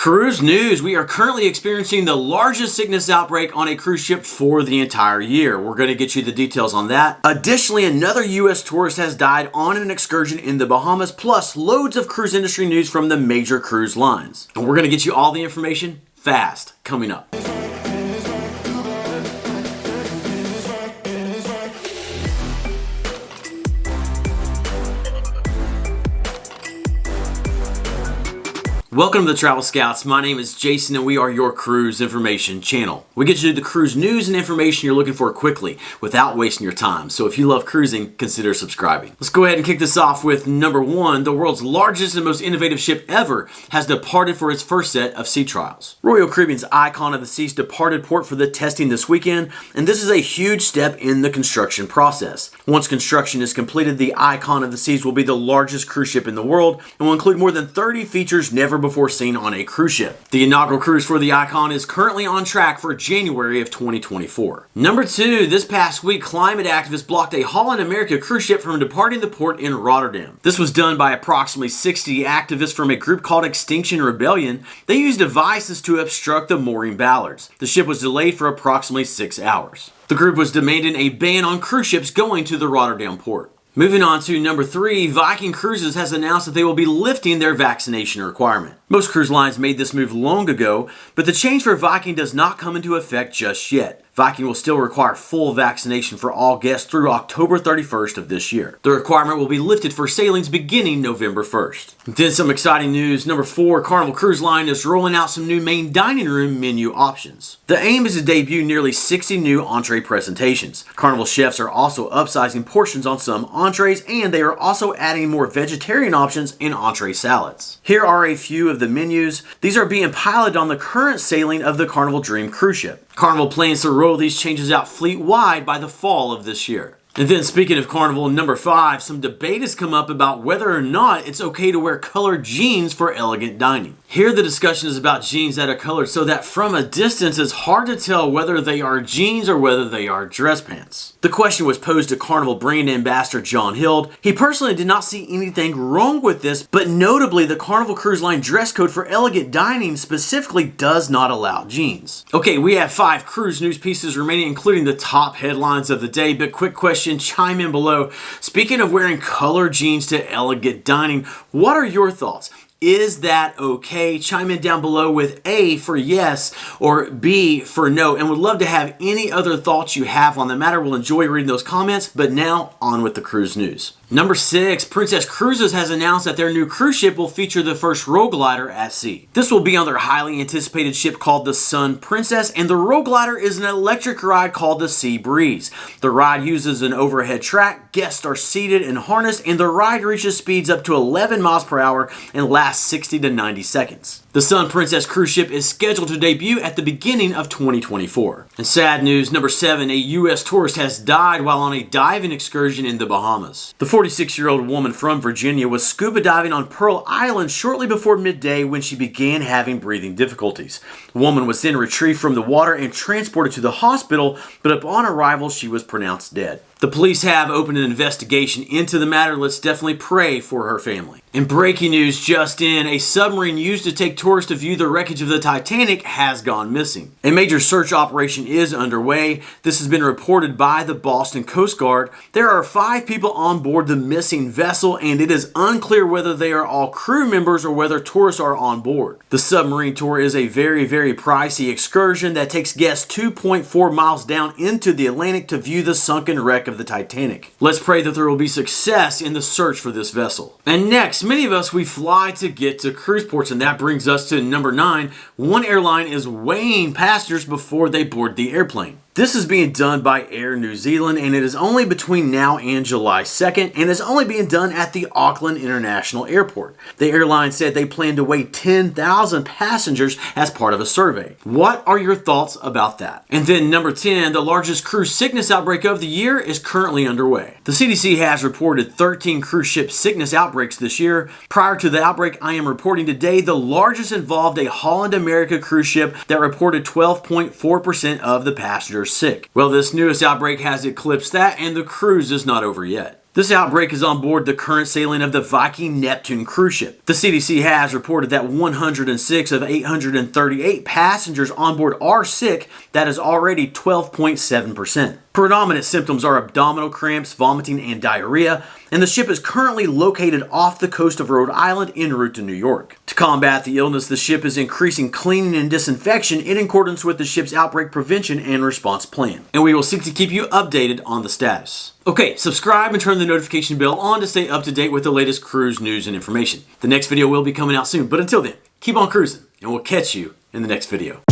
Cruise news. We are currently experiencing the largest sickness outbreak on a cruise ship for the entire year. We're going to get you the details on that. Additionally, another U.S. tourist has died on an excursion in the Bahamas, plus loads of cruise industry news from the major cruise lines. And we're going to get you all the information fast coming up. Welcome to the Travel Scouts. My name is Jason and we are your cruise information channel. We get you the cruise news and information you're looking for quickly without wasting your time. So if you love cruising, consider subscribing. Let's go ahead and kick this off with number one. The world's largest and most innovative ship ever has departed for its first set of sea trials. Royal Caribbean's Icon of the Seas departed port for the testing this weekend, and this is a huge step in the construction process. Once construction is completed, the Icon of the Seas will be the largest cruise ship in the world and will include more than 30 features never before seen on a cruise ship. The inaugural cruise for the Icon is currently on track for January of 2024. Number two, this past week, climate activists blocked a Holland America cruise ship from departing the port in Rotterdam. This was done by approximately 60 activists from a group called Extinction Rebellion. They used devices to obstruct the mooring ballards. The ship was delayed for approximately 6 hours. The group was demanding a ban on cruise ships going to the Rotterdam port. Moving on to number three, Viking Cruises has announced that they will be lifting their vaccination requirement. Most cruise lines made this move long ago, but the change for Viking does not come into effect just yet. Viking will still require full vaccination for all guests through October 31st of this year. The requirement will be lifted for sailings beginning November 1st. Then some exciting news. Number four, Carnival Cruise Line is rolling out some new main dining room menu options. The aim is to debut nearly 60 new entree presentations. Carnival chefs are also upsizing portions on some entrees, and they are also adding more vegetarian options and entree salads. Here are a few of the menus. These are being piloted on the current sailing of the Carnival Dream cruise ship. Carnival plans to roll these changes out fleet-wide by the fall of this year. And then speaking of Carnival, number five, some debate has come up about whether or not it's okay to wear colored jeans for elegant dining. Here the discussion is about jeans that are colored so that from a distance it's hard to tell whether they are jeans or whether they are dress pants. The question was posed to Carnival brand ambassador John Hild. He personally did not see anything wrong with this, but notably the Carnival Cruise Line dress code for elegant dining specifically does not allow jeans. Okay, we have 5 cruise news pieces remaining, including the top headlines of the day, but quick question, chime in below. Speaking of wearing colored jeans to elegant dining, what are your thoughts? Is that okay? Chime in down below with A for yes or B for no, and would love to have any other thoughts you have on the matter. We'll enjoy reading those comments, but now on with the cruise news. Number 6, Princess Cruises has announced that their new cruise ship will feature the first rogue glider at sea. This will be on their highly anticipated ship called the Sun Princess, and the rogue glider is an electric ride called the Sea Breeze. The ride uses an overhead track, guests are seated and harnessed, and the ride reaches speeds up to 11 miles per hour and lasts 60 to 90 seconds. The Sun Princess cruise ship is scheduled to debut at the beginning of 2024. And sad news, number 7, a U.S. tourist has died while on a diving excursion in the Bahamas. The 46-year-old woman from Virginia was scuba diving on Pearl Island shortly before midday when she began having breathing difficulties. The woman was then retrieved from the water and transported to the hospital, but upon arrival she was pronounced dead. The police have opened an investigation into the matter. Let's definitely pray for her family. In breaking news just in, a submarine used to take tourists to view the wreckage of the Titanic has gone missing. A major search operation is underway. This has been reported by the Boston Coast Guard. There are 5 people on board the missing vessel, and it is unclear whether they are all crew members or whether tourists are on board. The submarine tour is a very pricey excursion that takes guests 2.4 miles down into the Atlantic to view the sunken wreck of the Titanic. Let's pray that there will be success in the search for this vessel. And next, many of us, we fly to get to cruise ports, and that brings us to number 9. One airline is weighing passengers before they board the airplane. This is being done by Air New Zealand, and it is only between now and July 2nd, and is only being done at the Auckland International Airport. The airline said they plan to weigh 10,000 passengers as part of a survey. What are your thoughts about that? And then number 10, the largest cruise sickness outbreak of the year is currently underway. The CDC has reported 13 cruise ship sickness outbreaks this year. Prior to the outbreak I am reporting today, the largest involved a Holland America cruise ship that reported 12.4% of the passengers sick. Well, this newest outbreak has eclipsed that, and the cruise is not over yet. This outbreak is on board the current sailing of the Viking Neptune cruise ship. The CDC has reported that 106 of 838 passengers on board are sick. That is already 12.7%. Predominant symptoms are abdominal cramps, vomiting, and diarrhea, and the ship is currently located off the coast of Rhode Island en route to New York. To combat the illness, the ship is increasing cleaning and disinfection in accordance with the ship's outbreak prevention and response plan. And we will seek to keep you updated on the status. Okay, subscribe and turn the notification bell on to stay up to date with the latest cruise news and information. The next video will be coming out soon, but until then, keep on cruising, and we'll catch you in the next video.